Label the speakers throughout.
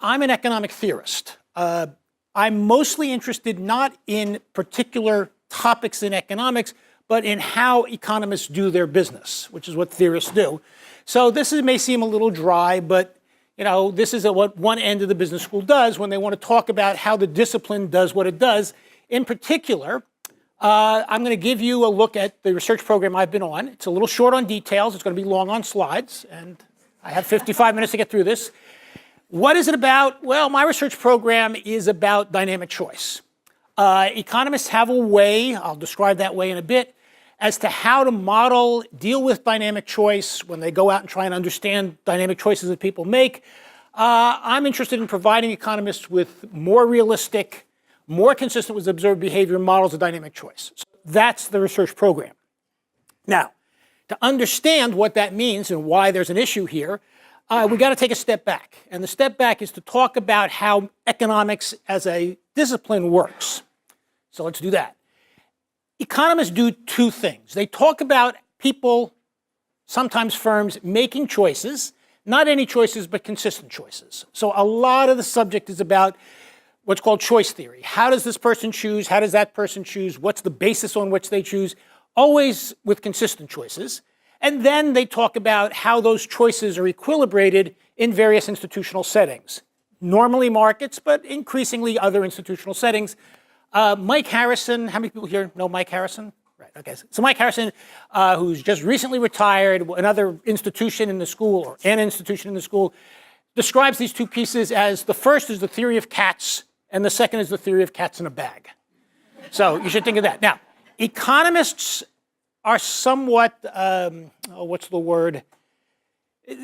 Speaker 1: I'm an economic theorist. I'm mostly interested not in particular topics in economics, but in how economists do their business, which is what theorists do. So may seem a little dry, but this is what one end of the business school does when they want to talk about how the discipline does what it does. In particular, I'm going to give you a look at the research program I've been on. It's a little short on details. It's going to be long on slides, and I have 55 minutes to get through this. What is it about? Well, my research program is about dynamic choice. Economists have a way, I'll describe that way in a bit, as to how to deal with dynamic choice when they go out and try and understand dynamic choices that people make. I'm interested in providing economists with more realistic, more consistent with observed behavior models of dynamic choice. So that's the research program. Now, to understand what that means and why there's an issue here, we got to take a step back. And the step back is to talk about how economics as a discipline works. So let's do that. Economists do two things. They talk about people, sometimes firms, making choices, not any choices, but consistent choices. So a lot of the subject is about what's called choice theory. How does this person choose? How does that person choose? What's the basis on which they choose? Always with consistent choices. And then they talk about how those choices are equilibrated in various institutional settings. Normally markets, but increasingly other institutional settings. Mike Harrison, how many people here know Mike Harrison? Right, okay. So Mike Harrison, who's just recently retired, another institution in the school, or an institution in the school, describes these two pieces as the first is the theory of cats, and the second is the theory of cats in a bag. So you should think of that. Now, economists are somewhat, what's the word?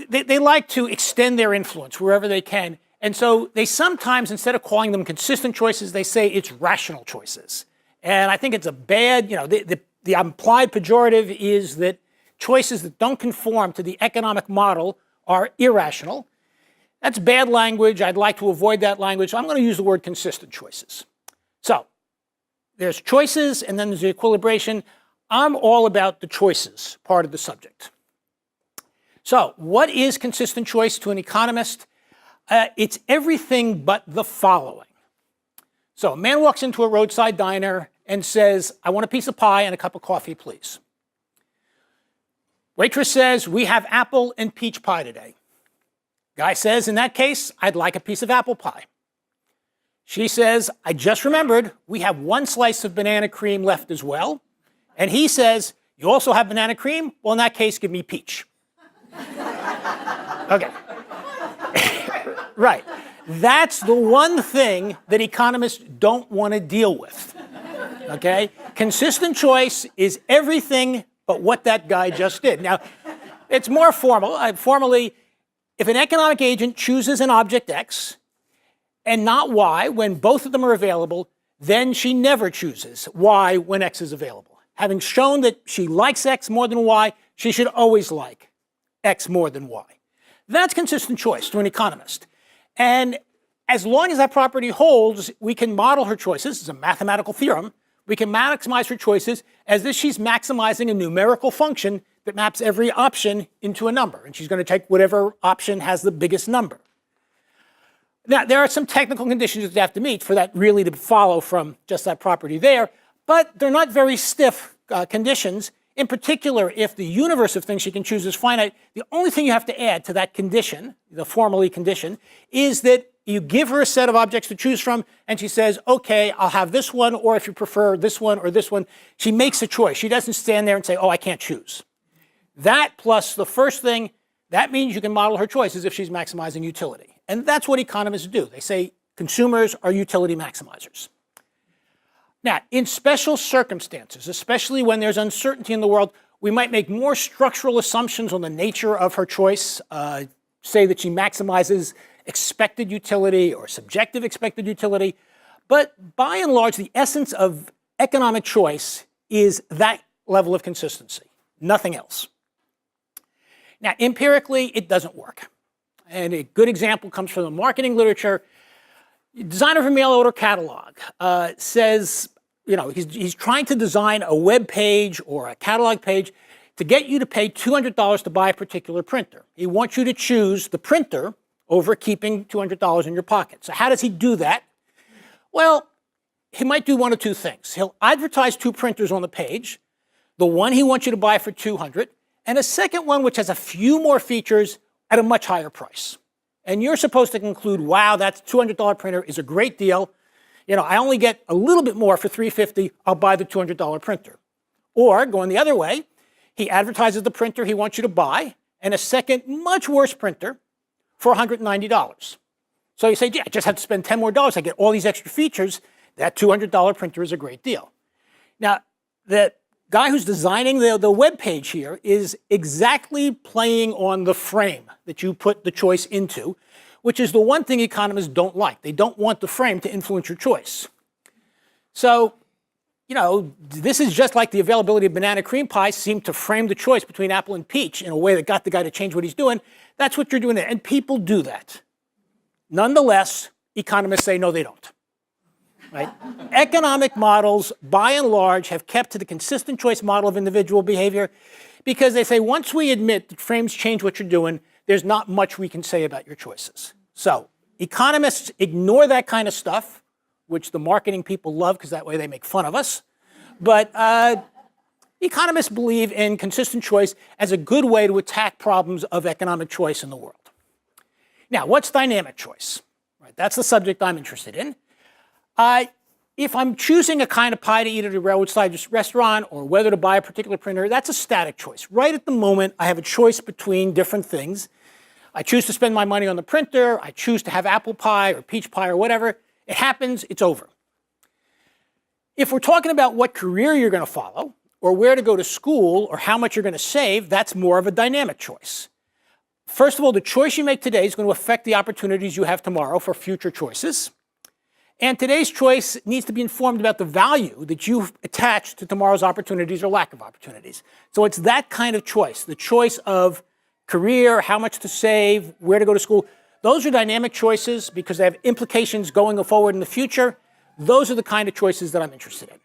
Speaker 1: They like to extend their influence wherever they can. And so they sometimes, instead of calling them consistent choices, they say it's rational choices. And I think it's a bad, the implied pejorative is that choices that don't conform to the economic model are irrational. That's bad language. I'd like to avoid that language. So I'm going to use the word consistent choices. So there's choices, and then there's the equilibration. I'm all about the choices part of the subject. So what is consistent choice to an economist? It's everything but the following. So a man walks into a roadside diner and says, I want a piece of pie and a cup of coffee, please. Waitress says, we have apple and peach pie today. Guy says, in that case, I'd like a piece of apple pie. She says, I just remembered, we have one slice of banana cream left as well. And he says, you also have banana cream? Well, in that case, give me peach. Okay. Right. That's the one thing that economists don't want to deal with. Okay? Consistent choice is everything but what that guy just did. Now, it's more formal. Formally, if an economic agent chooses an object X and not Y when both of them are available, then she never chooses Y when X is available. Having shown that she likes X more than Y, she should always like X more than Y. That's consistent choice to an economist. And as long as that property holds, we can model her choices. It's a mathematical theorem. We can maximize her choices as if she's maximizing a numerical function that maps every option into a number. And she's going to take whatever option has the biggest number. Now, there are some technical conditions that you have to meet for that really to follow from just that property there. But they're not very stiff conditions. In particular, if the universe of things she can choose is finite, the only thing you have to add to that condition, the formally condition, is that you give her a set of objects to choose from, and she says, okay, I'll have this one, or if you prefer this one or this one. She makes a choice. She doesn't stand there and say, oh, I can't choose. That plus the first thing, that means you can model her choices if she's maximizing utility. And that's what economists do. They say consumers are utility maximizers. Now, in special circumstances, especially when there's uncertainty in the world, we might make more structural assumptions on the nature of her choice, say that she maximizes expected utility or subjective expected utility. But by and large, the essence of economic choice is that level of consistency, nothing else. Now, empirically, it doesn't work. And a good example comes from the marketing literature. Designer of a mail order catalog says, he's trying to design a web page or a catalog page to get you to pay $200 to buy a particular printer. He wants you to choose the printer over keeping $200 in your pocket. So how does he do that? Well, he might do one of two things. He'll advertise two printers on the page, the one he wants you to buy for $200, and a second one which has a few more features at a much higher price. And you're supposed to conclude, wow, that $200 printer is a great deal. You know, I only get a little bit more for $350, I'll buy the $200 printer. Or, going the other way, he advertises the printer he wants you to buy, and a second, much worse printer for $190. So you say, yeah, I just have to spend $10 more. I get all these extra features. That $200 printer is a great deal. Now, the guy who's designing the web page here is exactly playing on the frame that you put the choice into, which is the one thing economists don't like. They don't want the frame to influence your choice. So, you know, this is just like the availability of banana cream pie seemed to frame the choice between apple and peach in a way that got the guy to change what he's doing. That's what you're doing there. And people do that. Nonetheless, economists say, no, they don't. Right? Economic models, by and large, have kept to the consistent choice model of individual behavior because they say once we admit that frames change what you're doing, there's not much we can say about your choices. So economists ignore that kind of stuff, which the marketing people love because that way they make fun of us. But economists believe in consistent choice as a good way to attack problems of economic choice in the world. Now, what's dynamic choice? Right, that's the subject I'm interested in. If I'm choosing a kind of pie to eat at a roadside restaurant or whether to buy a particular printer, that's a static choice. Right at the moment, I have a choice between different things. I choose to spend my money on the printer. I choose to have apple pie or peach pie or whatever. It happens, it's over. If we're talking about what career you're going to follow or where to go to school or how much you're going to save, that's more of a dynamic choice. First of all, the choice you make today is going to affect the opportunities you have tomorrow for future choices. And today's choice needs to be informed about the value that you've attached to tomorrow's opportunities or lack of opportunities. So it's that kind of choice, the choice of career, how much to save, where to go to school. Those are dynamic choices because they have implications going forward in the future. Those are the kind of choices that I'm interested in.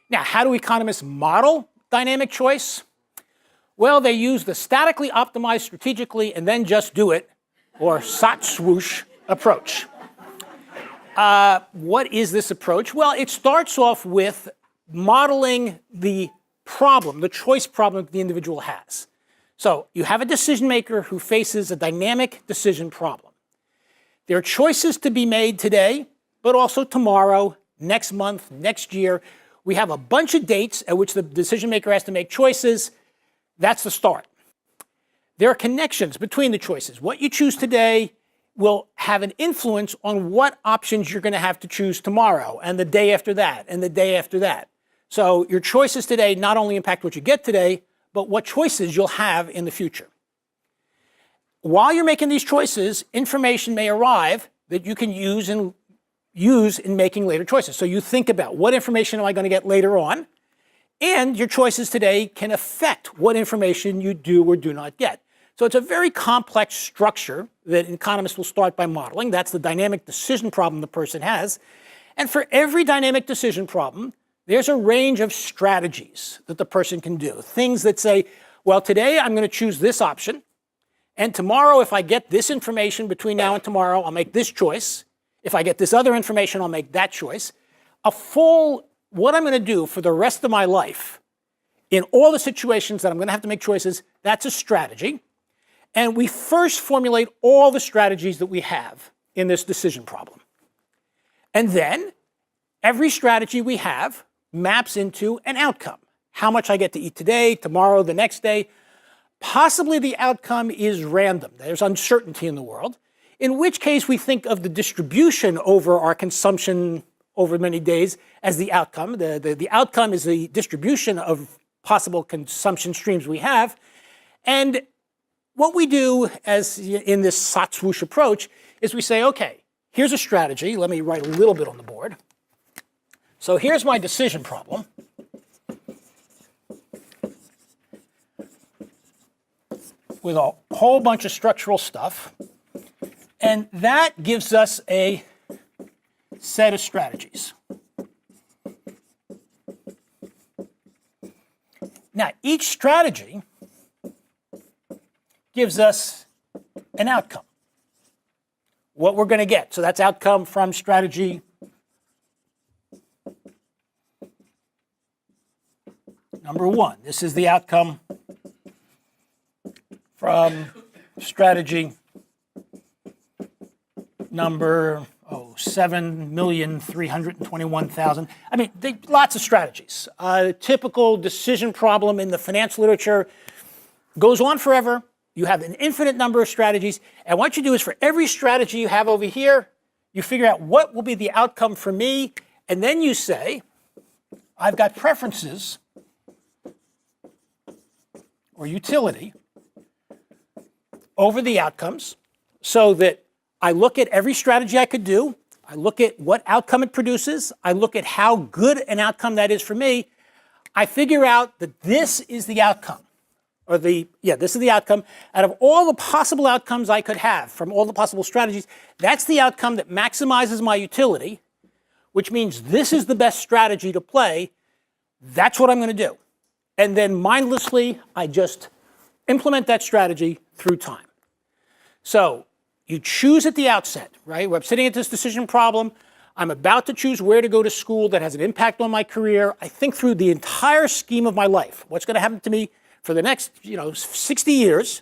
Speaker 1: Now, how do economists model dynamic choice? Well, they use the statically optimized strategically and then just do it, or SOT swoosh approach. What is this approach? Well, it starts off with modeling the problem, the choice problem that the individual has. So you have a decision maker who faces a dynamic decision problem. There are choices to be made today, but also tomorrow, next month, next year. We have a bunch of dates at which the decision maker has to make choices. That's the start. There are connections between the choices. What you choose today will have an influence on what options you're going to have to choose tomorrow and the day after that and the day after that. So your choices today not only impact what you get today, but what choices you'll have in the future. While you're making these choices, information may arrive that you can use in making later choices. So you think about what information am I going to get later on, and your choices today can affect what information you do or do not get. So it's a very complex structure that economists will start by modeling. That's the dynamic decision problem the person has. And for every dynamic decision problem, there's a range of strategies that the person can do. Things that say, well, today I'm going to choose this option. And tomorrow, if I get this information between now and tomorrow, I'll make this choice. If I get this other information, I'll make that choice. What I'm going to do for the rest of my life in all the situations that I'm going to have to make choices, that's a strategy. And we first formulate all the strategies that we have in this decision problem. And then every strategy we have maps into an outcome. How much I get to eat today, tomorrow, the next day. Possibly the outcome is random. There's uncertainty in the world, in which case we think of the distribution over our consumption over many days as the outcome. The outcome is the distribution of possible consumption streams we have. And what we do as in this SOT swoosh approach is we say, okay, here's a strategy. Let me write a little bit on the board. So here's my decision problem. With a whole bunch of structural stuff. And that gives us a set of strategies. Now, each strategy gives us an outcome. what we're going to get. So that's outcome from strategy number one. This is the outcome from strategy number 7,321,000. I mean, lots of strategies. Typical decision problem in the finance literature goes on forever. You have an infinite number of strategies. And what you do is for every strategy you have over here, you figure out what will be the outcome for me. And then you say, I've got preferences or utility over the outcomes so that I look at every strategy I could do. I look at what outcome it produces. I look at how good an outcome that is for me. I figure out that this is the outcome, this is the outcome. Out of all the possible outcomes I could have from all the possible strategies, that's the outcome that maximizes my utility, which means this is the best strategy to play. That's what I'm going to do. And then mindlessly, I just implement that strategy through time. So you choose at the outset, right? Where I'm sitting at this decision problem. I'm about to choose where to go to school that has an impact on my career. I think through the entire scheme of my life. What's going to happen to me for the next, 60 years?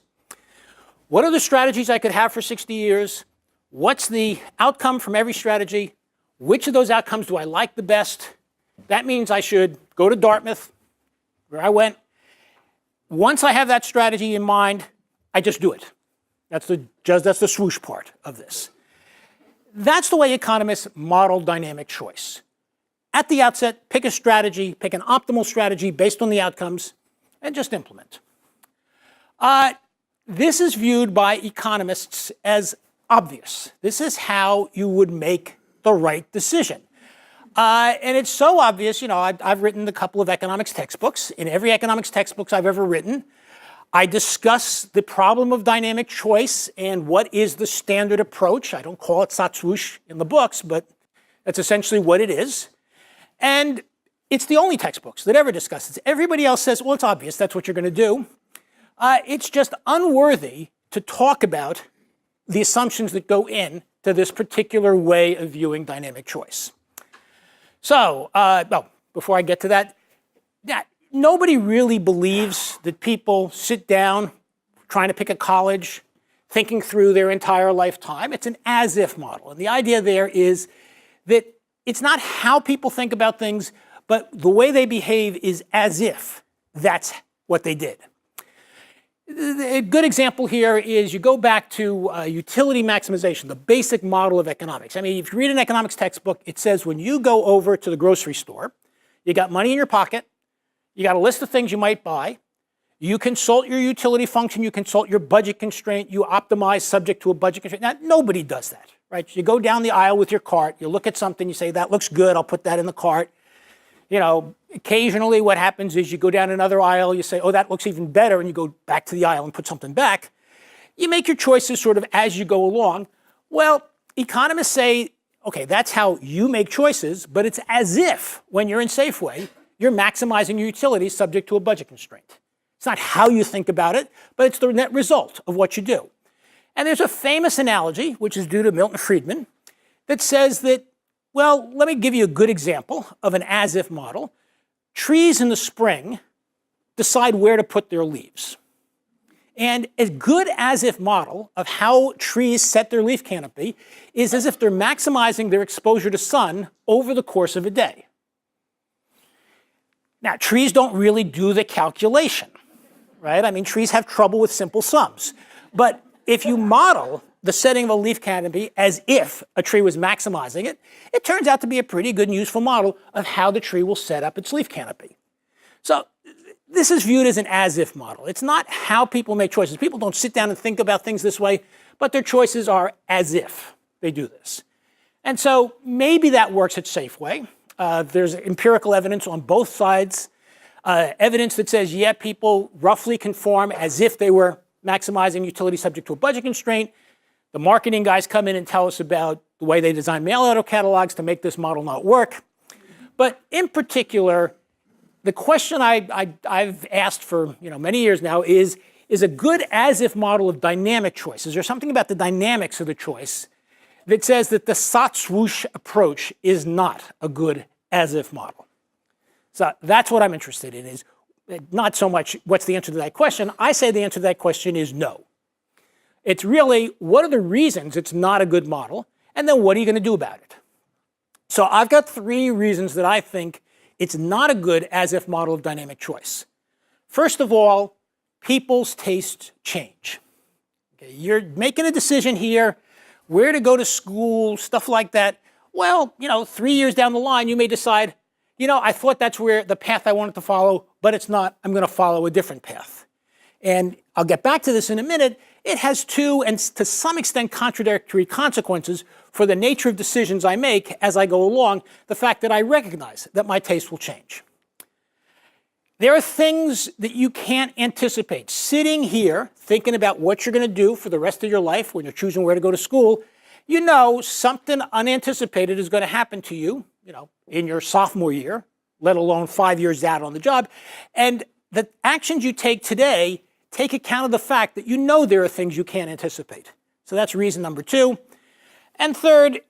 Speaker 1: What are the strategies I could have for 60 years? What's the outcome from every strategy? Which of those outcomes do I like the best? That means I should go to Dartmouth, where I went. Once I have that strategy in mind, I just do it. That's the swoosh part of this. That's the way economists model dynamic choice. At the outset, pick a strategy, pick an optimal strategy based on the outcomes, and just implement. This is viewed by economists as obvious. This is how you would make the right decision. And it's so obvious, I've written a couple of economics textbooks. In every economics textbook I've ever written, I discuss the problem of dynamic choice and what is the standard approach. I don't call it satswoosh in the books, but that's essentially what it is. And it's the only textbooks that ever discuss this. Everybody else says, well, it's obvious, that's what you're going to do. It's just unworthy to talk about the assumptions that go in to this particular way of viewing dynamic choice. So, before I get to that, nobody really believes that people sit down trying to pick a college, thinking through their entire lifetime. It's an as-if model. And the idea there is that it's not how people think about things, but the way they behave is as if that's what they did. A good example here is you go back to utility maximization, the basic model of economics. I mean, if you read an economics textbook, it says when you go over to the grocery store, you got money in your pocket, you got a list of things you might buy, you consult your utility function, you consult your budget constraint, you optimize subject to a budget constraint. Now, nobody does that, right? You go down the aisle with your cart, you look at something, you say, that looks good, I'll put that in the cart. Occasionally what happens is you go down another aisle, you say, oh, that looks even better, and you go back to the aisle and put something back. You make your choices sort of as you go along. Well, economists say, okay, that's how you make choices, but it's as if when you're in Safeway, you're maximizing your utility subject to a budget constraint. It's not how you think about it, but it's the net result of what you do. And there's a famous analogy, which is due to Milton Friedman, that says that, well, let me give you a good example of an as-if model. Trees in the spring decide where to put their leaves. And a good as-if model of how trees set their leaf canopy is as if they're maximizing their exposure to sun over the course of a day. Now, trees don't really do the calculation, right? I mean, trees have trouble with simple sums. But if you model the setting of a leaf canopy as if a tree was maximizing it, it turns out to be a pretty good and useful model of how the tree will set up its leaf canopy. So this is viewed as an as-if model. It's not how people make choices. People don't sit down and think about things this way, but their choices are as if they do this. And so maybe that works at Safeway. There's empirical evidence on both sides, evidence that says, yeah, people roughly conform as if they were maximizing utility subject to a budget constraint. The marketing guys come in and tell us about the way they design mail-order catalogs to make this model not work. But in particular, the question I've asked for many years now is a good as-if model of dynamic choice? Is there something about the dynamics of the choice that says that the sot-swoosh approach is not a good as-if model. So that's what I'm interested in, is not so much what's the answer to that question. I say the answer to that question is no. It's really, what are the reasons it's not a good model, and then what are you going to do about it? So I've got 3 reasons that I think it's not a good as-if model of dynamic choice. First of all, people's tastes change. Okay, you're making a decision here, where to go to school, stuff like that. Well, 3 years down the line, you may decide, I thought that's where the path I wanted to follow, but it's not. I'm going to follow a different path. And I'll get back to this in a minute. It has 2, and to some extent, contradictory consequences for the nature of decisions I make as I go along, the fact that I recognize that my taste will change. There are things that you can't anticipate. Sitting here, thinking about what you're going to do for the rest of your life when you're choosing where to go to school, something unanticipated is going to happen to you, in your sophomore year, let alone 5 years out on the job. And the actions you take today take account of the fact that there are things you can't anticipate. So that's reason number 2. And third,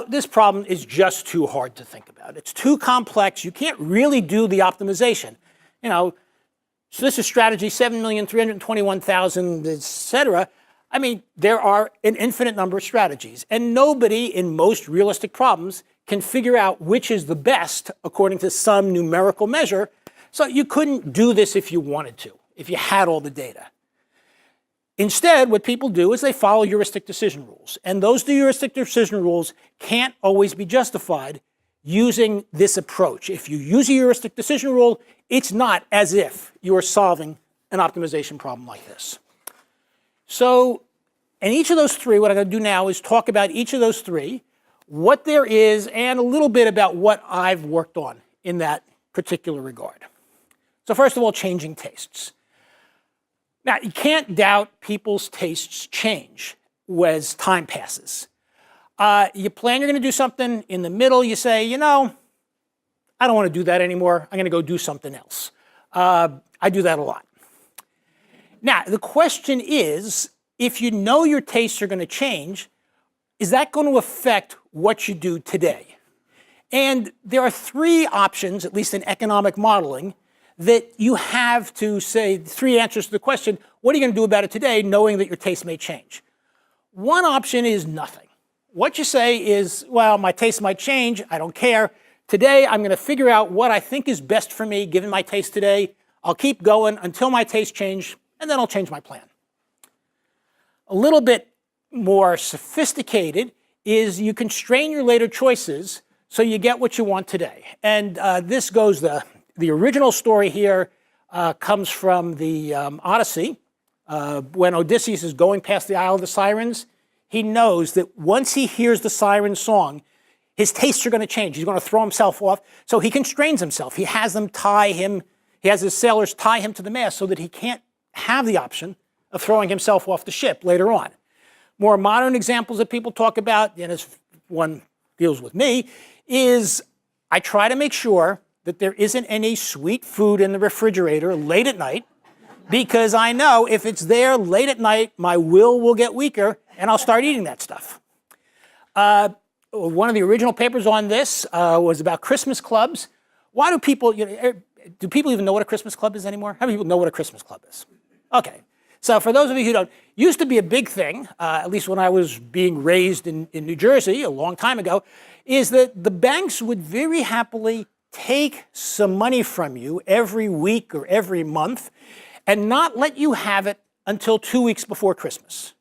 Speaker 1: this problem is just too hard to think about. It's too complex. You can't really do the optimization. So this is strategy 7,321,000, et cetera. I mean, there are an infinite number of strategies, and nobody in most realistic problems can figure out which is the best according to some numerical measure. So you couldn't do this if you wanted to, if you had all the data. Instead, what people do is they follow heuristic decision rules, and those heuristic decision rules can't always be justified using this approach. If you use a heuristic decision rule, it's not as if you are solving an optimization problem like this. So in each of those 3, what I'm going to do now is talk about each of those 3, what there is, and a little bit about what I've worked on in that particular regard. So first of all, changing tastes. Now, you can't doubt people's tastes change as time passes. You plan you're going to do something. In the middle, you say, I don't want to do that anymore. I'm going to go do something else. I do that a lot. Now, the question is, if you know your tastes are going to change, is that going to affect what you do today? And there are 3 options, at least in economic modeling, that you have to say 3 answers to the question, what are you going to do about it today, knowing that your taste may change? One option is nothing. What you say is, well, my taste might change, I don't care. Today, I'm going to figure out what I think is best for me, given my taste today. I'll keep going until my taste change, and then I'll change my plan. A little bit more sophisticated is you constrain your later choices so you get what you want today. And this goes, the original story here comes from the Odyssey. When Odysseus is going past the Isle of the Sirens, he knows that once he hears the siren song, his tastes are going to change. He's going to throw himself off. So he constrains himself. He has them tie him, he has his sailors tie him to the mast so that he can't have the option of throwing himself off the ship later on. More modern examples that people talk about, and this one deals with me, is I try to make sure that there isn't any sweet food in the refrigerator late at night, because I know if it's there late at night, my will get weaker, and I'll start eating that stuff. One of the original papers on this was about Christmas clubs. Why do people, do people even know what a Christmas club is anymore? How many people know what a Christmas club is? Okay. So for those of you who don't, used to be a big thing, at least when I was being raised in New Jersey a long time ago, is that the banks would very happily take some money from you every week or every month and not let you have it until 2 weeks before Christmas.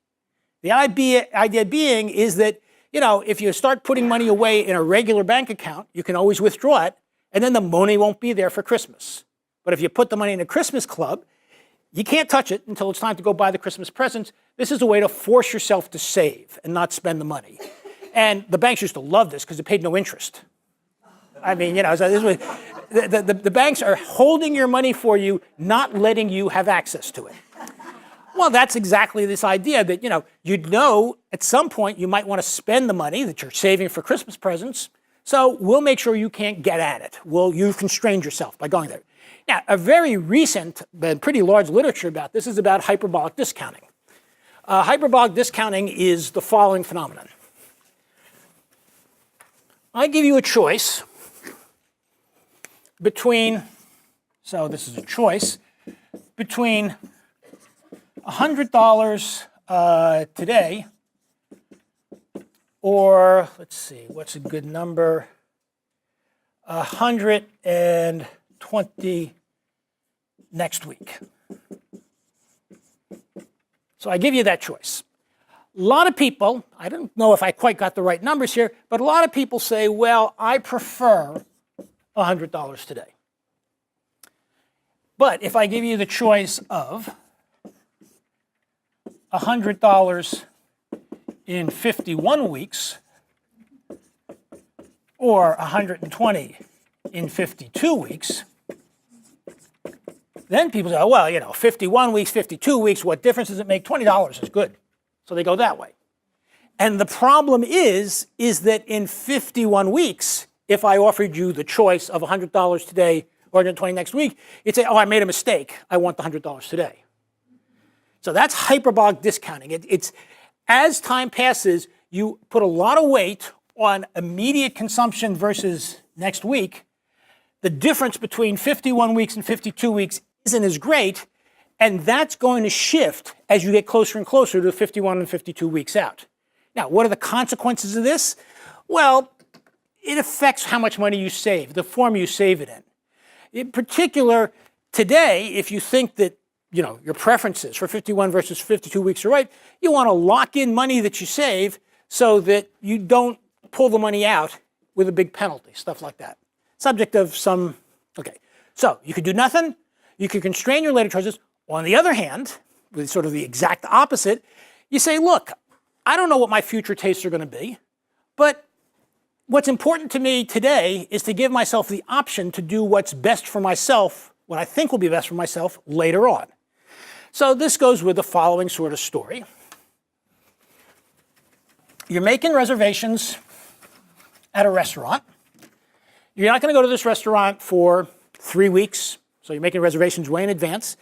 Speaker 1: The idea being is that, if you start putting money away in a regular bank account, you can always withdraw it, and then the money won't be there for Christmas. But if you put the money in a Christmas club, you can't touch it until it's time to go buy the Christmas presents. This is a way to force yourself to save and not spend the money. And the banks used to love this because it paid no interest. I mean, so this was, the banks are holding your money for you, not letting you have access to it. Well, that's exactly this idea that, you'd know at some point you might want to spend the money that you're saving for Christmas presents. So we'll make sure you can't get at it. You've constrained yourself by going there. Now, a very recent but pretty large literature about this is about hyperbolic discounting. Hyperbolic discounting is the following phenomenon. I give you a choice between, so this is a choice, between $100 today or, let's see, what's a good number? 120 next week. So I give you that choice. A lot of people, I don't know if I quite got the right numbers here, but a lot of people say, well, I prefer $100 today. But if I give you the choice of $100 in 51 weeks or 120 in 52 weeks, then people say, oh, well, 51 weeks, 52 weeks, what difference does it make? $20 is good. So they go that way. And the problem is that in 51 weeks, if I offered you the choice of $100 today or 120 next week, you'd say, oh, I made a mistake. I want the $100 today. So that's hyperbolic discounting. It's as time passes, you put a lot of weight on immediate consumption versus next week. The difference between 51 weeks and 52 weeks isn't as great, and that's going to shift as you get closer and closer to 51 and 52 weeks out. Now, what are the consequences of this? Well, it affects how much money you save, the form you save it in. In particular, today, if you think that your preferences for 51 versus 52 weeks are right, you want to lock in money that you save so that you don't pull the money out with a big penalty, stuff like that. Subject of some, okay. So you could do nothing. You could constrain your later choices. On the other hand, with sort of the exact opposite, you say, look, I don't know what my future tastes are going to be, but what's important to me today is to give myself the option to do what's best for myself, what I think will be best for myself later on. So this goes with the following sort of story. You're making reservations at a restaurant. You're not going to go to this restaurant for 3 weeks, so you're making reservations way in advance.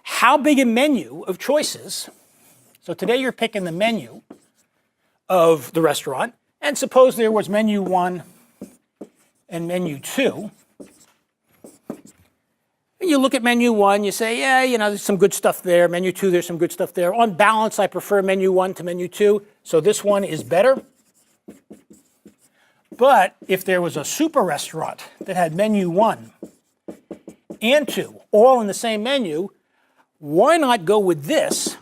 Speaker 1: How big a menu of choices? So today you're picking the menu of the restaurant, and suppose there was menu 1 and menu 2. And you look at menu 1, you say, yeah, there's some good stuff there. Menu 2, there's some good stuff there. On balance, I prefer menu 1 to menu 2, so this one is better. But if there was a super restaurant that had menu 1 and 2, all in the same menu, why not go with this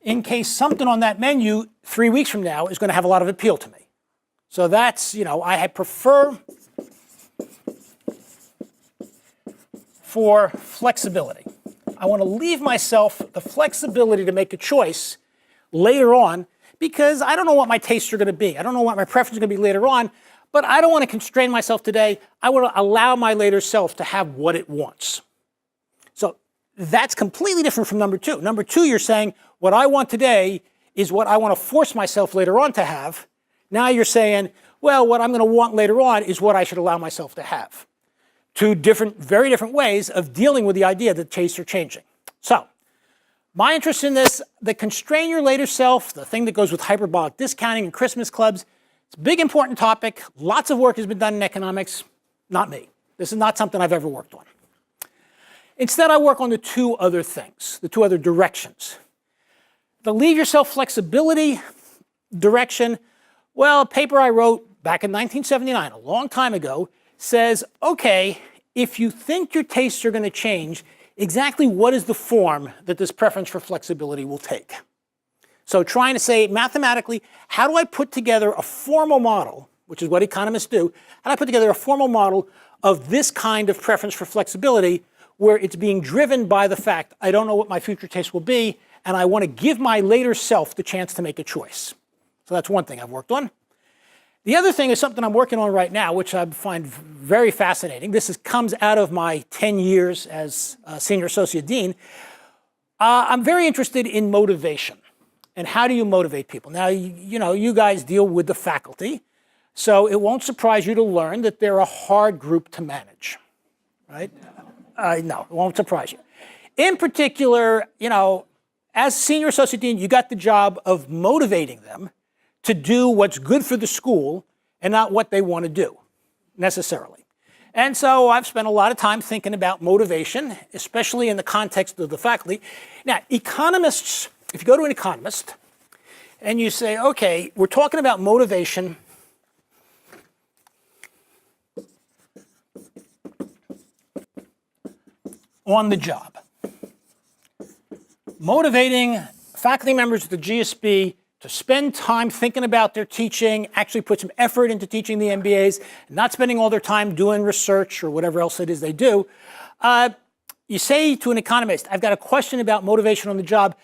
Speaker 1: in case something on that menu 3 weeks from now is going to have a lot of appeal to me? So that's, I prefer for flexibility. I want to leave myself the flexibility to make a choice later on because I don't know what my tastes are going to be. I don't know what my preference is going to be later on, but I don't want to constrain myself today. I want to allow my later self to have what it wants. So that's completely different from number 2. Number 2, you're saying what I want today is what I want to force myself later on to have. Now you're saying, well, what I'm going to want later on is what I should allow myself to have. Two very different ways of dealing with the idea that tastes are changing. So my interest in this, the constrain your later self, the thing that goes with hyperbolic discounting and Christmas clubs, it's a big, important topic. Lots of work has been done in economics. Not me. This is not something I've ever worked on. Instead, I work on the 2 other things, the 2 other directions. The leave yourself flexibility direction, well, a paper I wrote back in 1979, a long time ago, says, okay, if you think your tastes are going to change, exactly what is the form that this preference for flexibility will take? So trying to say mathematically, how do I put together a formal model, which is what economists do, how do I put together a formal model of this kind of preference for flexibility where it's being driven by the fact I don't know what my future taste will be, and I want to give my later self the chance to make a choice. So that's one thing I've worked on. The other thing is something I'm working on right now, which I find very fascinating. This comes out of my 10 years as Senior Associate Dean. I'm very interested in motivation. And how do you motivate people? Now, you guys deal with the faculty, so it won't surprise you to learn that they're a hard group to manage, right? No, it won't surprise you. In particular, as Senior Associate Dean, you got the job of motivating them to do what's good for the school and not what they want to do, necessarily. And so I've spent a lot of time thinking about motivation, especially in the context of the faculty. Now, economists, if you go to an economist and you say, okay, we're talking about motivation on the job. Motivating faculty members of the GSB to spend time thinking about their teaching, actually put some effort into teaching the MBAs, not spending all their time doing research or whatever else it is they do. You say to an economist, I've got a question about motivation on the job.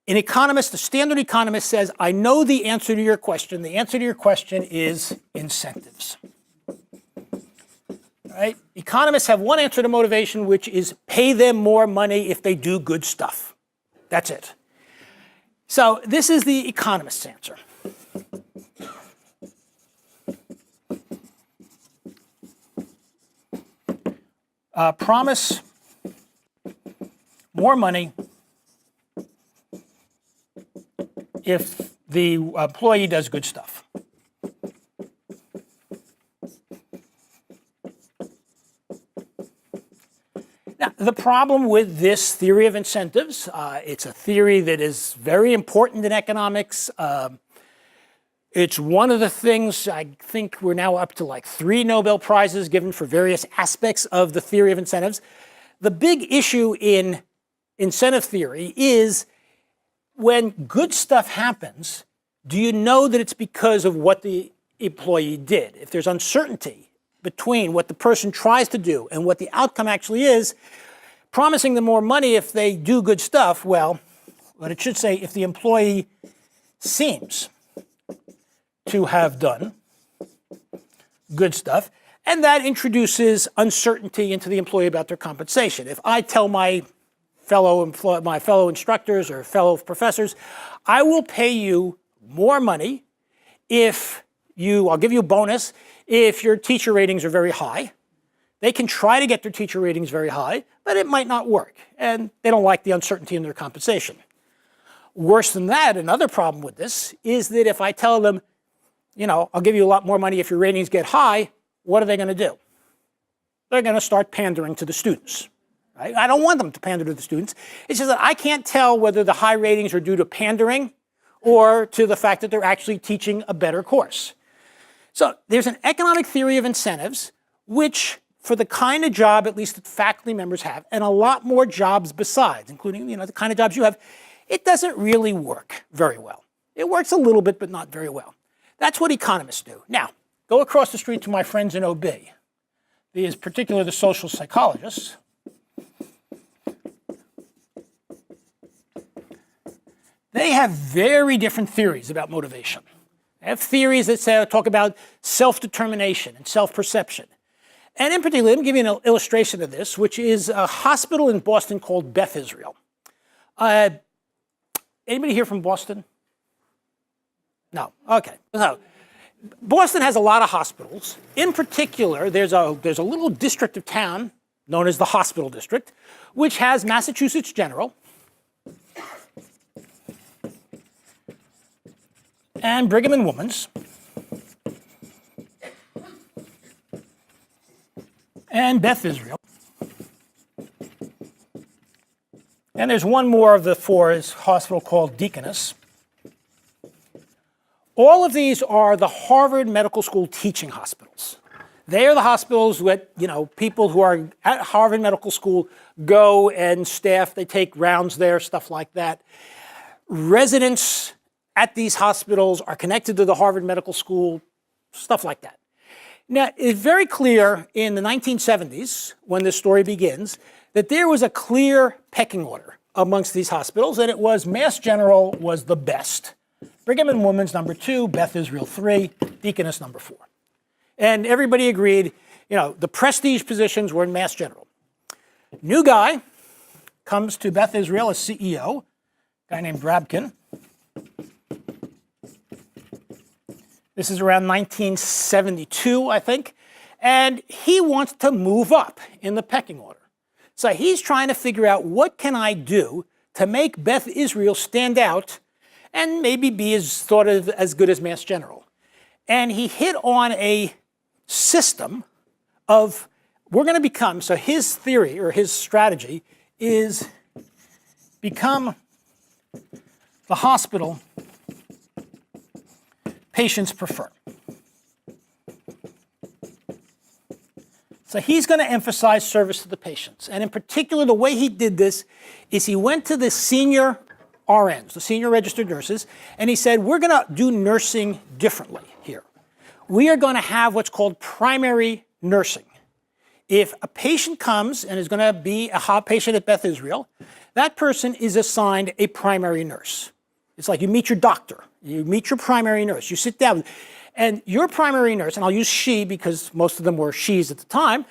Speaker 1: An economist, a standard economist says, I know the answer to your question. The answer to your question is incentives. Right? Economists have one answer to motivation, which is pay them more money if they do good stuff. That's it. So this is the economist's answer. Promise more money if the employee does good stuff. Now, the problem with this theory of incentives, it's a theory that is very important in economics. It's one of the things, I think we're now up to like 3 Nobel Prizes given for various aspects of the theory of incentives. The big issue in incentive theory is when good stuff happens, do you know that it's because of what the employee did? If there's uncertainty between what the person tries to do and what the outcome actually is, promising them more money if they do good stuff, well, what it should say, if the employee seems to have done good stuff, and that introduces uncertainty into the employee about their compensation. If I tell my fellow instructors or fellow professors, I will pay you more money if I'll give you a bonus if your teacher ratings are very high. They can try to get their teacher ratings very high, but it might not work, and they don't like the uncertainty in their compensation. Worse than that, another problem with this is that if I tell them, I'll give you a lot more money if your ratings get high, what are they going to do? They're going to start pandering to the students. Right? I don't want them to pander to the students. It's just that I can't tell whether the high ratings are due to pandering or to the fact that they're actually teaching a better course. So there's an economic theory of incentives, which for the kind of job, at least that faculty members have, and a lot more jobs besides, including the kind of jobs you have, it doesn't really work very well. It works a little bit, but not very well. That's what economists do. Now, go across the street to my friends in OB, these particularly the social psychologists. They have very different theories about motivation. They have theories that talk about self-determination and self-perception. And in particular, let me give you an illustration of this, which is a hospital in Boston called Beth Israel. Anybody here from Boston? No. Okay. So, Boston has a lot of hospitals. In particular, there's a little district of town known as the Hospital District, which has Massachusetts General and Brigham and Women's and Beth Israel. And there's one more of the 4 is hospital called Deaconess. All of these are the Harvard Medical School teaching hospitals. They are the hospitals that, people who are at Harvard Medical School go and staff, they take rounds there, stuff like that. Residents at these hospitals are connected to the Harvard Medical School, stuff like that. Now, it's very clear in the 1970s, when this story begins, that there was a clear pecking order amongst these hospitals, and it was Mass General was the best. Brigham and Women's number 2, Beth Israel 3, Deaconess number 4. And everybody agreed, the prestige positions were in Mass General. New guy comes to Beth Israel as CEO, a guy named Brabkin. This is around 1972, I think. And he wants to move up in the pecking order. So he's trying to figure out, what can I do to make Beth Israel stand out and maybe be thought of as good as Mass General? And he hit on a system of, we're going to become, so his theory or his strategy is become the hospital patients prefer. So he's going to emphasize service to the patients. And in particular, the way he did this is he went to the senior RNs, the senior registered nurses, and he said, we're going to do nursing differently here. We are going to have what's called primary nursing. If a patient comes and is going to be a hot patient at Beth Israel, that person is assigned a primary nurse. It's like you meet your doctor, you meet your primary nurse, you sit down, and your primary nurse, and I'll use she because most of them were she's at the time,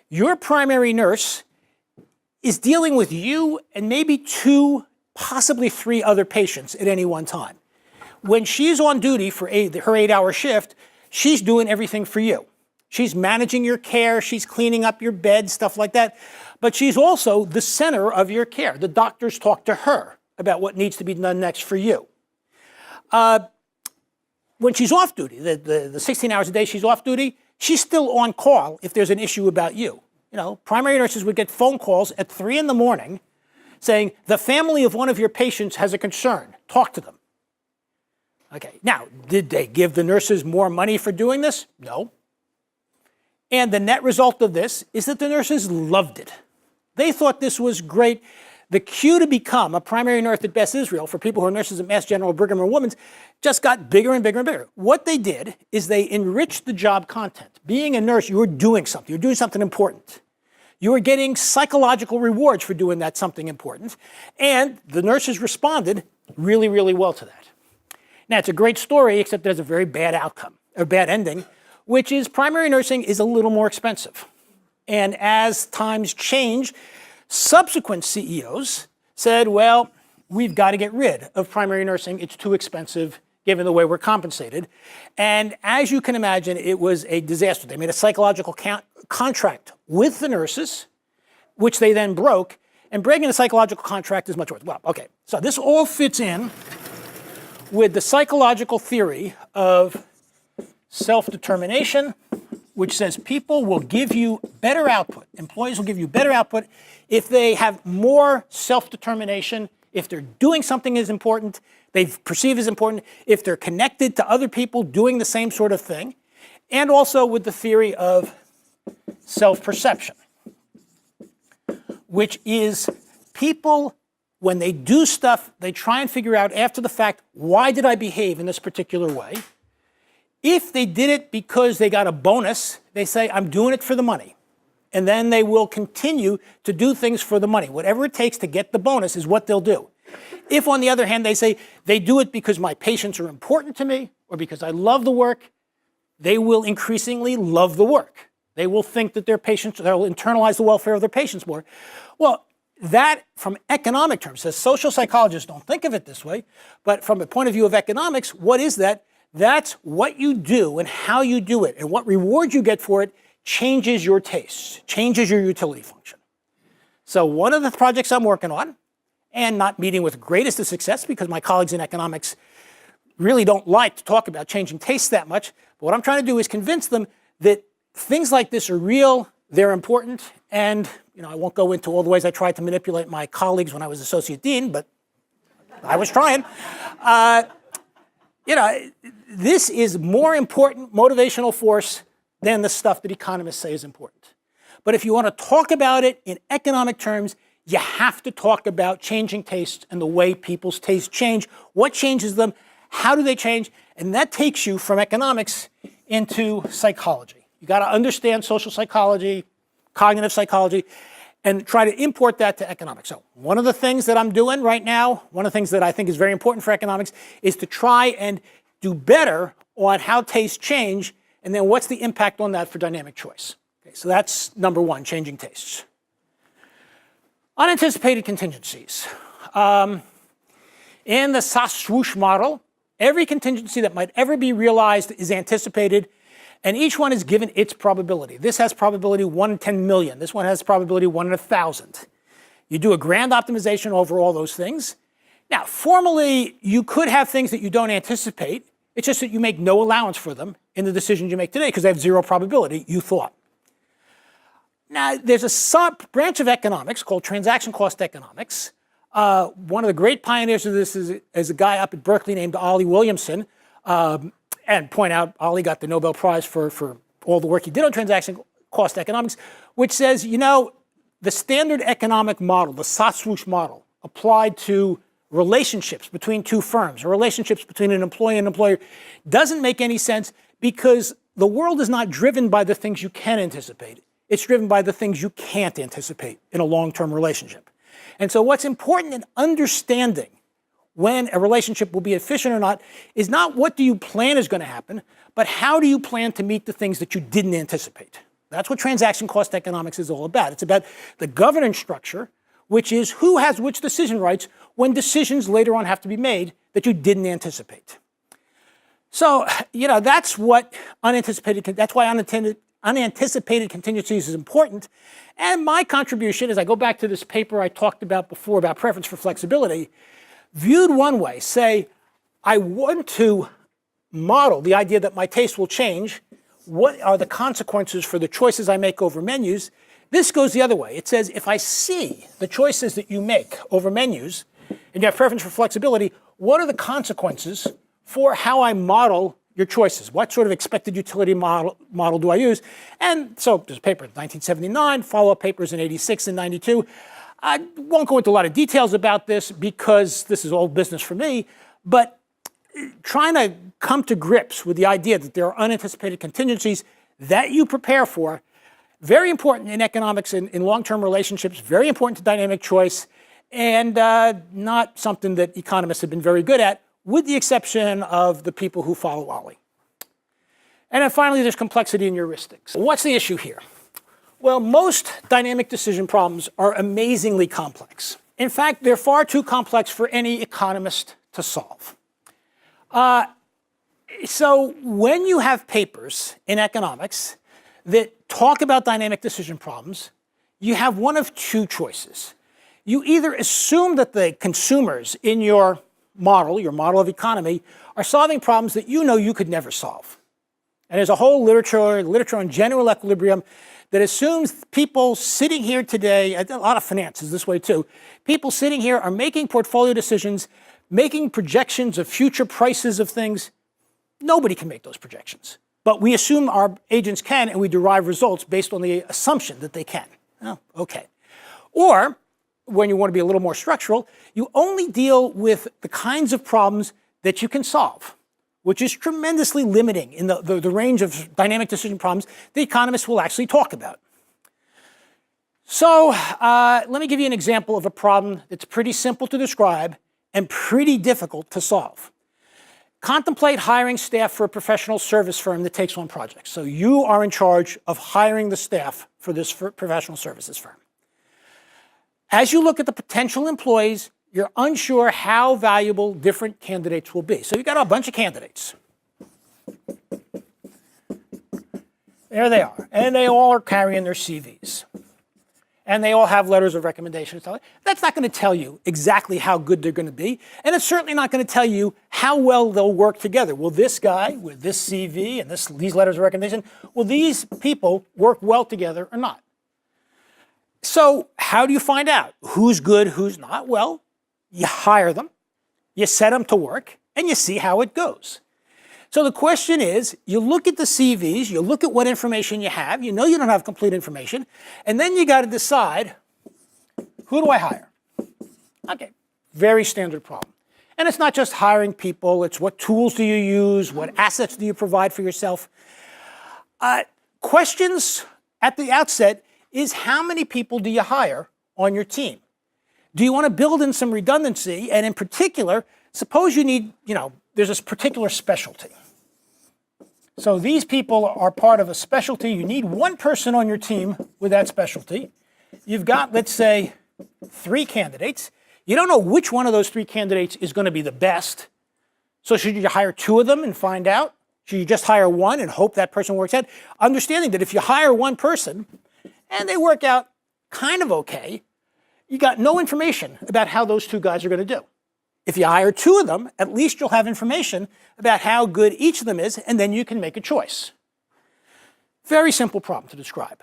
Speaker 1: your primary nurse is dealing with you and maybe 2, possibly 3 other patients at any one time. When she's on duty for her 8-hour shift, she's doing everything for you. She's managing your care, she's cleaning up your bed, stuff like that. But she's also the center of your care. The doctors talk to her about what needs to be done next for you. When she's off duty, the 16 hours a day she's off duty, she's still on call if there's an issue about you. You know, primary nurses would get phone calls at 3 in the morning saying, the family of one of your patients has a concern, talk to them. Okay, now, did they give the nurses more money for doing this? No. And the net result of this is that the nurses loved it. They thought this was great. The queue to become a primary nurse at Beth Israel for people who are nurses at Mass General, Brigham, or Women's just got bigger and bigger and bigger. What they did is they enriched the job content. Being a nurse, you were doing something. You're doing something important. You were getting psychological rewards for doing that something important. And the nurses responded really, really well to that. Now, it's a great story, except there's a very bad outcome, or bad ending, which is primary nursing is a little more expensive. And as times change, subsequent CEOs said, well, we've got to get rid of primary nursing. It's too expensive given the way we're compensated. And as you can imagine, it was a disaster. They made a psychological contract with the nurses, which they then broke. And breaking a psychological contract is much worse. Well, okay, so this all fits in with the psychological theory of self-determination, which says people will give you better output. Employees will give you better output if they have more self-determination, if they're doing something as important, they perceive as important, if they're connected to other people doing the same sort of thing, and also with the theory of self-perception, which is people, when they do stuff, they try and figure out after the fact, why did I behave in this particular way? If they did it because they got a bonus, they say, I'm doing it for the money. And then they will continue to do things for the money. Whatever it takes to get the bonus is what they'll do. If, on the other hand, they say, they do it because my patients are important to me or because I love the work, they will increasingly love the work. They will think that their patients, they'll internalize the welfare of their patients more. Well, that, from economic terms, as social psychologists don't think of it this way, but from a point of view of economics, what is that? That's what you do and how you do it, and what reward you get for it changes your tastes, changes your utility function. So one of the projects I'm working on, and not meeting with greatest of success because my colleagues in economics really don't like to talk about changing tastes that much, but what I'm trying to do is convince them that things like this are real, they're important, and I won't go into all the ways I tried to manipulate my colleagues when I was associate dean, but I was trying. This is more important motivational force than the stuff that economists say is important. But if you want to talk about it in economic terms, you have to talk about changing tastes and the way people's tastes change. What changes them? How do they change? And that takes you from economics into psychology. You got to understand social psychology, cognitive psychology, and try to import that to economics. So one of the things that I'm doing right now, one of the things that I think is very important for economics, is to try and do better on how tastes change, and then what's the impact on that for dynamic choice. Okay, so that's number one, changing tastes. Unanticipated contingencies. In the SAS-swoosh model, every contingency that might ever be realized is anticipated, and each one is given its probability. This has probability 1 in 10 million. This one has probability 1 in 1,000. You do a grand optimization over all those things. Now, formally, you could have things that you don't anticipate. It's just that you make no allowance for them, in the decisions you make today because they have zero probability, you thought. Now, there's a sub-branch of economics called transaction cost economics. One of the great pioneers of this is a guy up at Berkeley named Ollie Williamson. And point out, Ollie got the Nobel Prize for all the work he did on transaction cost economics, which says, you know, the standard economic model, the Satswoosh model, applied to relationships between two firms, or relationships between an employee and an employer, doesn't make any sense because the world is not driven by the things you can anticipate. It's driven by the things you can't anticipate in a long-term relationship. And so what's important in understanding when a relationship will be efficient or not is not what do you plan is going to happen, but how do you plan to meet the things that you didn't anticipate. That's what transaction cost economics is all about. It's about the governance structure, which is who has which decision rights when decisions later on have to be made that you didn't anticipate. So, you know, that's what that's why unanticipated contingencies is important. And my contribution, as I go back to this paper I talked about before about preference for flexibility, viewed one way, say, I want to model the idea that my taste will change. What are the consequences for the choices I make over menus? This goes the other way. It says, if I see the choices that you make over menus, and you have preference for flexibility, what are the consequences for how I model your choices? What sort of expected utility model do I use? And so there's a paper in 1979, follow-up papers in 86 and 92. I won't go into a lot of details about this because this is old business for me, but trying to come to grips with the idea that there are unanticipated contingencies that you prepare for, very important in economics and in long-term relationships, very important to dynamic choice, and not something that economists have been very good at, with the exception of the people who follow Ollie. And then finally, there's complexity and heuristics. What's the issue here? Well, most dynamic decision problems are amazingly complex. In fact, they're far too complex for any economist to solve. So when you have papers in economics that talk about dynamic decision problems, you have one of two choices. You either assume that the consumers in your model of economy, are solving problems that you know you could never solve. And there's a whole literature on general equilibrium that assumes people sitting here today, a lot of finance is this way too, people sitting here are making portfolio decisions, making projections of future prices of things. Nobody can make those projections. But we assume our agents can, and we derive results based on the assumption that they can. Oh, okay. Or, when you want to be a little more structural, you only deal with the kinds of problems that you can solve, which is tremendously limiting in the range of dynamic decision problems the economists will actually talk about. So let me give you an example of a problem that's pretty simple to describe and pretty difficult to solve. Contemplate hiring staff for a professional service firm that takes on projects. So you are in charge of hiring the staff for this professional services firm. As you look at the potential employees, you're unsure how valuable different candidates will be. So you've got a bunch of candidates. There they are. And they all are carrying their CVs. And they all have letters of recommendation. That's not going to tell you exactly how good they're going to be. And it's certainly not going to tell you how well they'll work together. Will this guy with this CV and these letters of recommendation, will these people work well together or not? So how do you find out who's good, who's not? Well, you hire them, you set them to work, and you see how it goes. So the question is, you look at the CVs, you look at what information you have, you know you don't have complete information, and then you got to decide, who do I hire? Okay, very standard problem. And it's not just hiring people, it's what tools do you use, what assets do you provide for yourself. Questions at the outset is how many people do you hire on your team? Do you want to build in some redundancy? And in particular, suppose you need, there's this particular specialty. So these people are part of a specialty. You need one person on your team with that specialty. You've got, let's say, 3 candidates. You don't know which one of those 3 candidates is going to be the best. So should you hire 2 of them and find out? Should you just hire one and hope that person works out? Understanding that if you hire one person and they work out kind of okay, you got no information about how those 2 guys are going to do. If you hire 2 of them, at least you'll have information about how good each of them is, and then you can make a choice. Very simple problem to describe.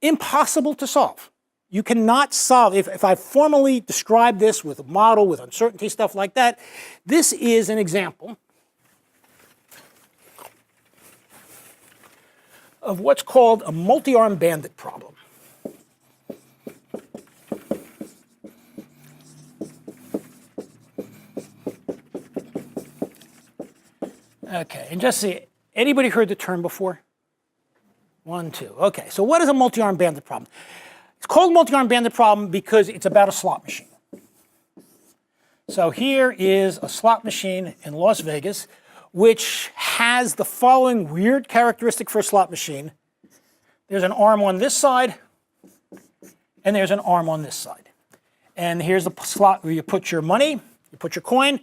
Speaker 1: Impossible to solve. You cannot solve, if I formally describe this with a model, with uncertainty, stuff like that, this is an example of what's called a multi-arm bandit problem. Okay, and just see, anybody heard the term before? 1, 2. Okay, so what is a multi-arm bandit problem? It's called multi-arm bandit problem because it's about a slot machine. So here is a slot machine in Las Vegas, which has the following weird characteristic for a slot machine. There's an arm on this side, and there's an arm on this side. And here's the slot where you put your money, you put your coin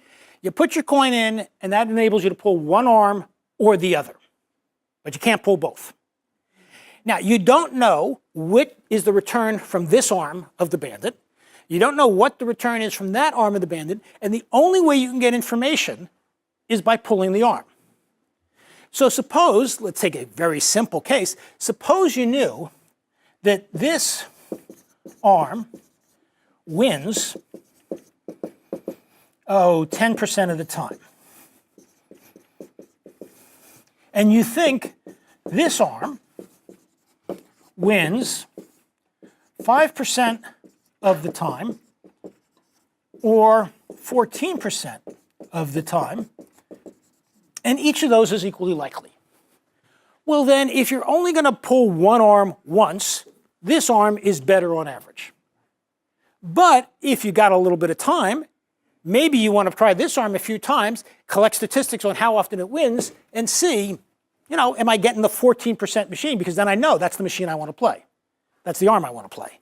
Speaker 1: in, and that enables you to pull one arm or the other. But you can't pull both. Now, you don't know what is the return from this arm of the bandit. You don't know what the return is from that arm of the bandit, and the only way you can get information is by pulling the arm. So suppose, let's take a very simple case, suppose you knew that this arm wins, 10% of the time. And you think this arm wins 5% of the time, or 14% of the time, and each of those is equally likely. Well then, if you're only going to pull one arm once, this arm is better on average. But if you got a little bit of time, maybe you want to try this arm a few times, collect statistics on how often it wins, and see, am I getting the 14% machine? Because then I know that's the machine I want to play. That's the arm I want to play.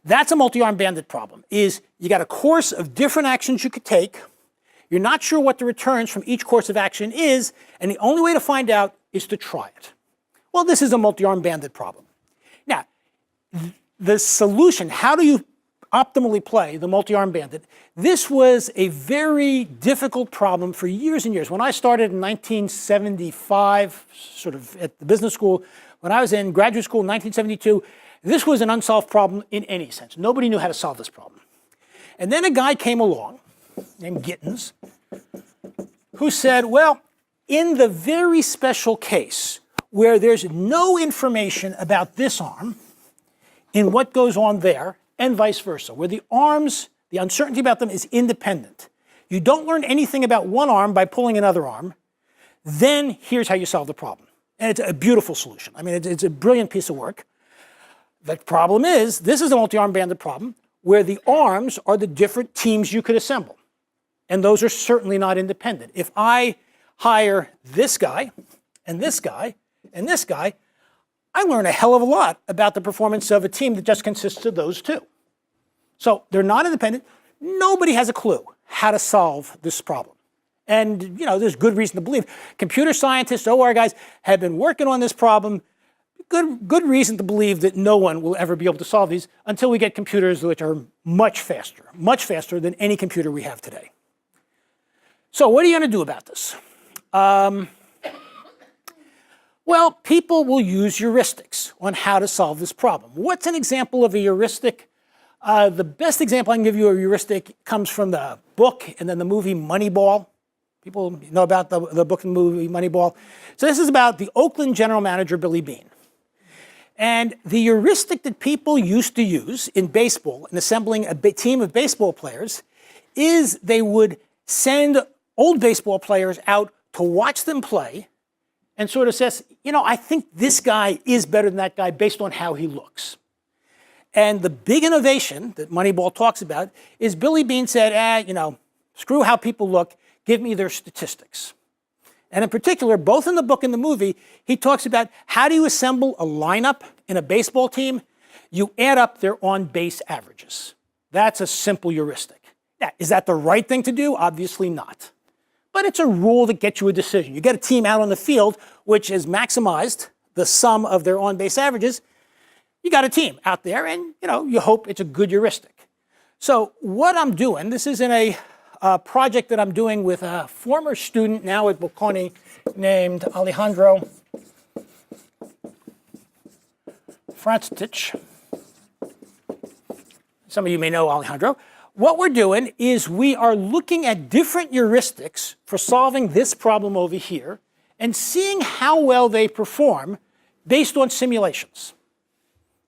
Speaker 1: That's a multi-arm bandit problem, is you got a course of different actions you could take. You're not sure what the returns from each course of action is, and the only way to find out is to try it. Well, this is a multi-arm bandit problem. Now, the solution, how do you optimally play the multi-arm bandit? This was a very difficult problem for years and years. When I started in 1975, sort of at the business school, when I was in graduate school in 1972, this was an unsolved problem in any sense. Nobody knew how to solve this problem. And then a guy came along named Gittins who said, well, in the very special case where there's no information about this arm in what goes on there, and vice versa, where the arms, the uncertainty about them is independent. You don't learn anything about one arm by pulling another arm, then here's how you solve the problem. And it's a beautiful solution. I mean, it's a brilliant piece of work. The problem is, this is a multi-arm bandit problem where the arms are the different teams you could assemble. And those are certainly not independent. If I hire this guy, and this guy, and this guy, I learn a hell of a lot about the performance of a team that just consists of those two. So they're not independent. Nobody has a clue how to solve this problem. And, there's good reason to believe. Computer scientists, OR guys, have been working on this problem. Good reason to believe that no one will ever be able to solve these until we get computers which are much faster than any computer we have today. So what are you going to do about this? Well, people will use heuristics on how to solve this problem. What's an example of a heuristic? The best example I can give you of a heuristic comes from the book and then the movie Moneyball. People know about the book and movie Moneyball. So this is about the Oakland general manager, Billy Beane. And the heuristic that people used to use in baseball in assembling a team of baseball players is they would send old baseball players out to watch them play and sort of says, I think this guy is better than that guy based on how he looks. And the big innovation that Moneyball talks about is Billy Beane said, screw how people look, give me their statistics. And in particular, both in the book and the movie, he talks about how do you assemble a lineup in a baseball team? You add up their on-base averages. That's a simple heuristic. Now, is that the right thing to do? Obviously not. But it's a rule that gets you a decision. You get a team out on the field which has maximized the sum of their on-base averages. You got a team out there, and you hope it's a good heuristic. So what I'm doing, this is in a a project that I'm doing with a former student now at Bocconi named Alejandro Francetich. Some of you may know Alejandro. What we're doing is we are looking at different heuristics for solving this problem over here and seeing how well they perform based on simulations.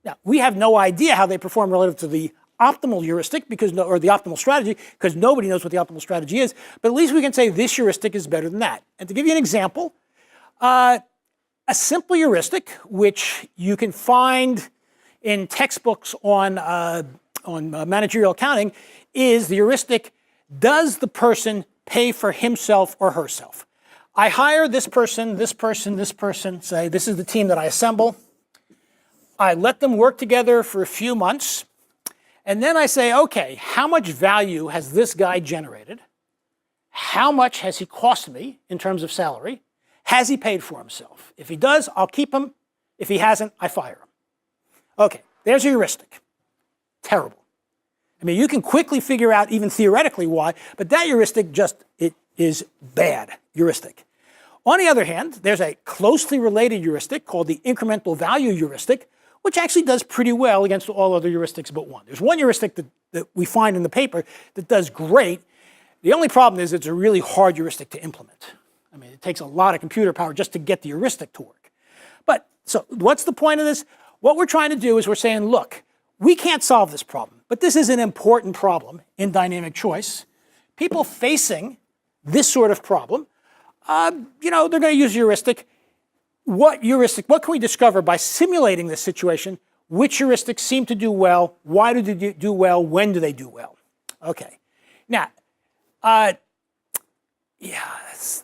Speaker 1: Now, we have no idea how they perform relative to the optimal heuristic or the optimal strategy, because nobody knows what the optimal strategy is, but at least we can say this heuristic is better than that. And to give you an example, a simple heuristic, which you can find in textbooks on managerial accounting, is the heuristic, does the person pay for himself or herself? I hire this person, this person, this person, say this is the team that I assemble. I let them work together for a few months, and then I say, okay, how much value has this guy generated? How much has he cost me in terms of salary? Has he paid for himself? If he does, I'll keep him. If he hasn't, I fire him. Okay, there's a heuristic. Terrible. I mean, you can quickly figure out even theoretically why, but that heuristic it is bad heuristic. On the other hand, there's a closely related heuristic called the incremental value heuristic, which actually does pretty well against all other heuristics but one. There's one heuristic that we find in the paper that does great. The only problem is it's a really hard heuristic to implement. I mean, it takes a lot of computer power just to get the heuristic to work. But, so what's the point of this? What we're trying to do is we're saying, look, we can't solve this problem, but this is an important problem in dynamic choice. People facing this sort of problem, they're going to use heuristic. What can we discover by simulating this situation? Which heuristics seem to do well? Why do they do well? When do they do well? Okay. Now,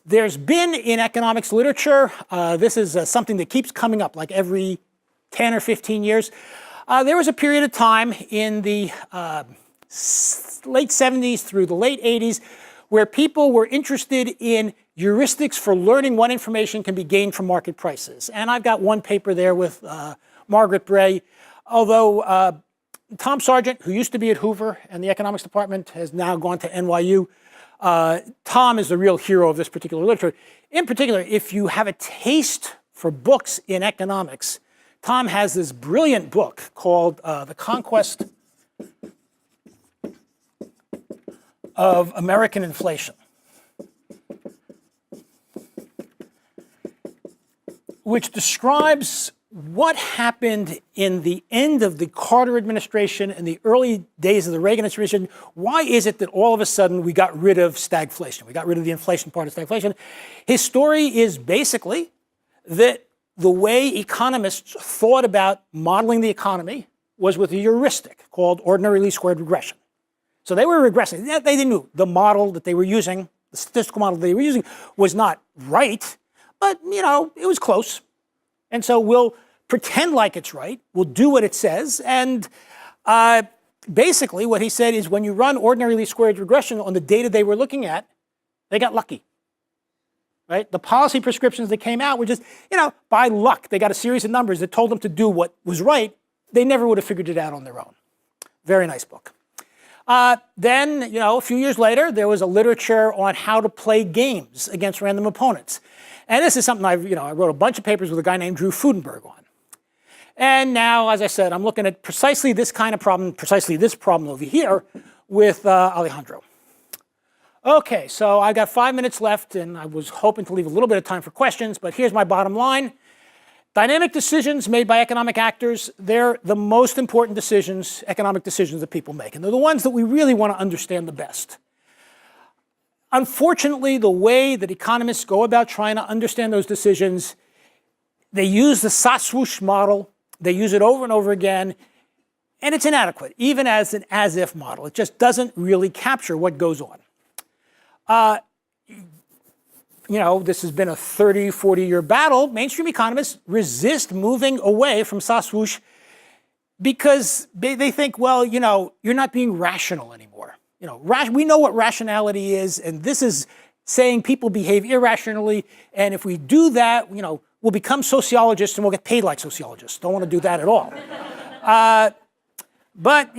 Speaker 1: there's been in economics literature, this is something that keeps coming up like every 10 or 15 years. There was a period of time in the late 70s through the late 80s where people were interested in heuristics for learning what information can be gained from market prices. And I've got one paper there with Margaret Bray, although Tom Sargent, who used to be at Hoover and the economics department, has now gone to NYU. Tom is the real hero of this particular literature. In particular, if you have a taste for books in economics, Tom has this brilliant book called The Conquest of American Inflation, which describes what happened in the end of the Carter administration and the early days of the Reagan administration. Why is it that all of a sudden we got rid of stagflation? We got rid of the inflation part of stagflation. His story is basically that the way economists thought about modeling the economy was with a heuristic called ordinary least squared regression. So they were regressing. They knew the model that they were using, the statistical model they were using, was not right, but it was close. And so we'll pretend like it's right. We'll do what it says. And basically what he said is when you run ordinary least squared regression on the data they were looking at, they got lucky. Right? The policy prescriptions that came out were just, by luck. They got a series of numbers that told them to do what was right. They never would have figured it out on their own. Very nice book. Then, a few years later, there was a literature on how to play games against random opponents. And this is something I wrote a bunch of papers with a guy named Drew Fudenberg on. And now, as I said, I'm looking at precisely this kind of problem, precisely this problem over here with Alejandro. Okay, so I've got 5 minutes left, and I was hoping to leave a little bit of time for questions, but here's my bottom line. Dynamic decisions made by economic actors, they're the most important decisions, economic decisions that people make, and they're the ones that we really want to understand the best. Unfortunately, the way that economists go about trying to understand those decisions, they use the Sasswoosh model, they use it over and over again, and it's inadequate, even as an as-if model. It just doesn't really capture what goes on. This has been a 30, 40-year battle. Mainstream economists resist moving away from Sasswoosh because they think, well, you're not being rational anymore. We know what rationality is, and this is saying people behave irrationally, and if we do that, we'll become sociologists and we'll get paid like sociologists. Don't want to do that at all. But,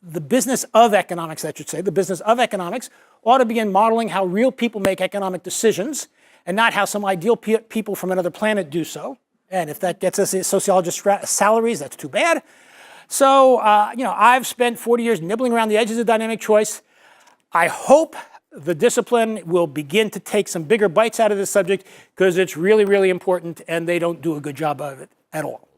Speaker 1: the business of economics, I should say, the business of economics ought to begin modeling how real people make economic decisions and not how some ideal people from another planet do so. And if that gets us sociologist salaries, that's too bad. So, I've spent 40 years nibbling around the edges of dynamic choice. I hope the discipline will begin to take some bigger bites out of this subject because it's really, really important and they don't do a good job of it at all.